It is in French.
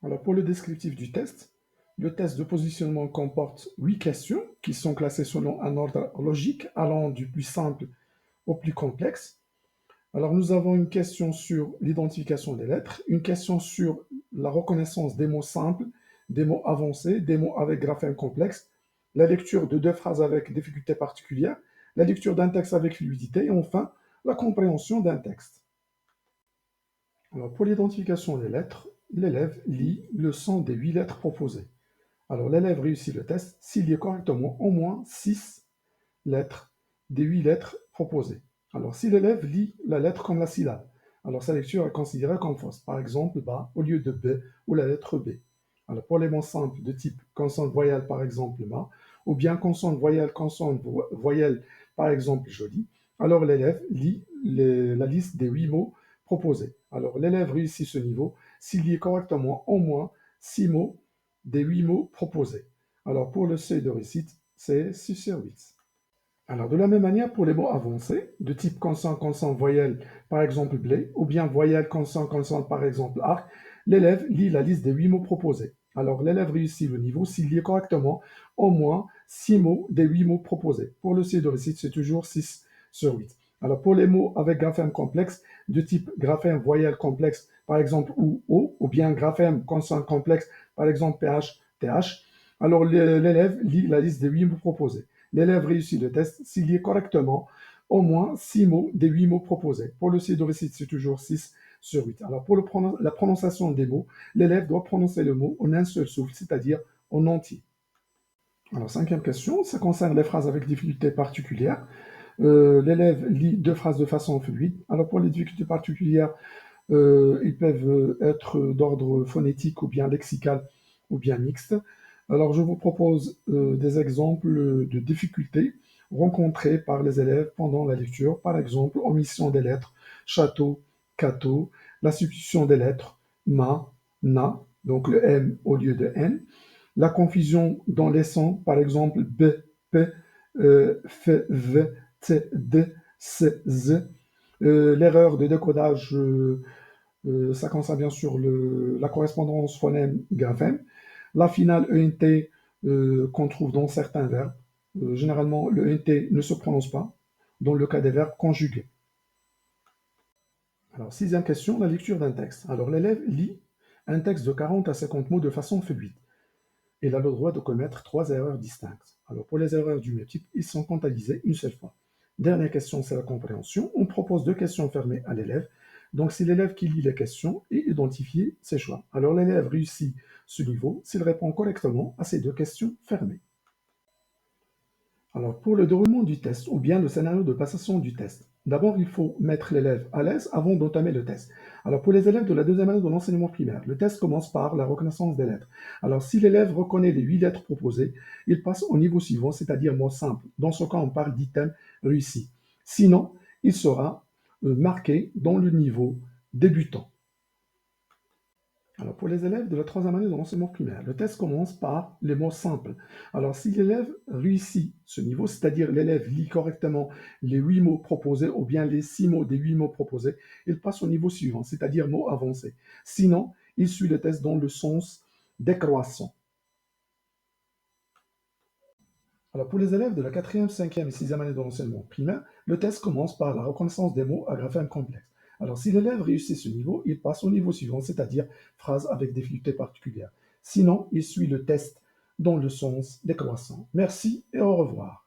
Alors, pour le descriptif du test, le test de positionnement comporte 8 questions qui sont classées selon un ordre logique allant du plus simple au plus complexe. Alors, nous avons une question sur l'identification des lettres, une question sur la reconnaissance des mots simples, des mots avancés, des mots avec graphème complexe, la lecture de deux phrases avec difficulté particulière, la lecture d'un texte avec fluidité et enfin la compréhension d'un texte. Alors, pour l'identification des lettres, l'élève lit le son des 8 lettres proposées. Alors, l'élève réussit le test s'il lit correctement au moins 6 lettres des 8 lettres proposées. Alors, si l'élève lit la lettre comme la syllabe, alors sa lecture est considérée comme fausse. Par exemple, ba au lieu de b ou la lettre b. Alors, pour les mots simples de type consonne voyelle, par exemple ma, ou bien consonne voyelle, par exemple joli, alors l'élève lit la liste des 8 mots proposés. Alors, l'élève réussit ce niveau s'il lit correctement au moins 6 mots des 8 mots proposés. Alors, pour le seuil de réussite, c'est 6 sur 8. Alors, de la même manière, pour les mots avancés, de type consonne, consonne, voyelle, par exemple blé, ou bien voyelle, consonne, consonne, par exemple arc, l'élève lit la liste des 8 mots proposés. Alors, l'élève réussit le niveau s'il lit correctement au moins 6 mots des 8 mots proposés. Pour le seuil de réussite, c'est toujours 6 sur 8. Alors, pour les mots avec graphème complexe, de type graphème voyelle complexe, par exemple ou bien graphème consonne complexe, par exemple PH, TH, alors l'élève lit la liste des 8 mots proposés. L'élève réussit le test s'il lit correctement au moins 6 mots des 8 mots proposés. Pour le seuil de réussite, c'est toujours 6 sur 8. Alors, pour la prononciation des mots, l'élève doit prononcer le mot en un seul souffle, c'est-à-dire en entier. Alors, cinquième question, ça concerne les phrases avec difficultés particulières. L'élève lit deux phrases de façon fluide. Alors, pour les difficultés particulières, ils peuvent être d'ordre phonétique ou bien lexical ou bien mixte. Alors, je vous propose des exemples de difficultés rencontrées par les élèves pendant la lecture. Par exemple, omission des lettres, château, cateau, la substitution des lettres, ma, na, donc le M au lieu de N, la confusion dans les sons, par exemple B, P, F, V, T, D, C, Z, l'erreur de décodage, ça concerne bien sûr la correspondance phonème-graphème, la finale ENT qu'on trouve dans certains verbes. Généralement, le ENT ne se prononce pas dans le cas des verbes conjugués. Alors, sixième question, la lecture d'un texte. Alors, l'élève lit un texte de 40 à 50 mots de façon fluide. Il a le droit de commettre 3 erreurs distinctes. Alors, pour les erreurs du même type, ils sont comptabilisés une seule fois. Dernière question, c'est la compréhension. On propose 2 questions fermées à l'élève. Donc, c'est l'élève qui lit les questions et identifie ses choix. Alors, l'élève réussit ce niveau s'il répond correctement à ces 2 questions fermées. Alors, pour le déroulement du test ou bien le scénario de passation du test, d'abord, il faut mettre l'élève à l'aise avant d'entamer le test. Alors, pour les élèves de la deuxième année de l'enseignement primaire, le test commence par la reconnaissance des lettres. Alors, si l'élève reconnaît les 8 lettres proposées, il passe au niveau suivant, c'est-à-dire mot simple. Dans ce cas, on parle d'item réussi. Sinon, il sera marqué dans le niveau débutant. Alors, pour les élèves de la troisième année de l'enseignement primaire, le test commence par les mots simples. Alors, si l'élève réussit ce niveau, c'est-à-dire l'élève lit correctement les 8 mots proposés ou bien les 6 mots des 8 mots proposés, il passe au niveau suivant, c'est-à-dire mots avancés. Sinon, il suit le test dans le sens décroissant. Alors, pour les élèves de la quatrième, cinquième et sixième année de l'enseignement primaire, le test commence par la reconnaissance des mots à graphème complexe. Alors, si l'élève réussit ce niveau, il passe au niveau suivant, c'est-à-dire phrase avec difficulté particulière. Sinon, il suit le test dans le sens décroissant. Merci et au revoir.